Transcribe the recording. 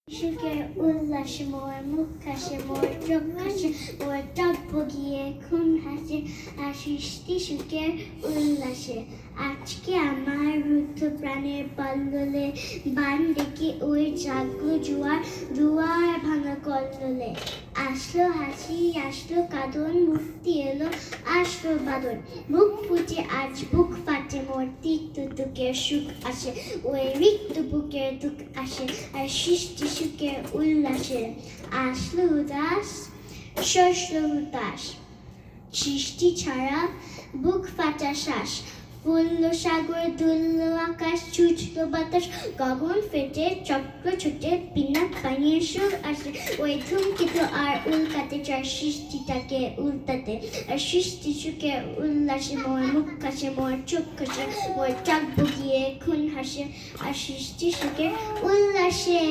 সুখের উল্লাসে মোর মুখ হাসে, মোর চোখ হাসে, মোর চোখ বগিয়ে খুন হাসে, আর সৃষ্টি সুখের উল্লাসে। আজকে আমার রুদ্ধ প্রাণের পল্ললে বান ডেকে ওই জাগলো জোয়ার, জোয়ার ভাঙা কল্লোলে। আসলো হাসি, আসলো কাঁদন, মুক্তি এলো, আসলো বাদন। বুক ফুটে আজ বুক ফাটে, মোর তিক্ত দুঃখের সুখ আসে, ওই রিক্ত বুকের দুঃখ আসে, আর সৃষ্টি সুখের উল্লাসে। আসলো উদাস, শস্য হুতাশ, সৃষ্টি ছাড়া বুক ফাটা শ্বাস। ফুলল সাগর, দুলল আকাশ, ছুটল বাতাস, গগন ফেটে, চক্র ছুটে, বিনা পানির সুর আসে, ওই ধূমকেতু আর উল্কাতে চায় সৃষ্টিটাকে উল্টাতে। আর সৃষ্টি সুখের উল্লাসে মোর মুখ হাসে, মোর চোখ হাসে, মোর চোখ বগিয়ে খুন হাসে, আর সৃষ্টি সুখের উল্লাসে।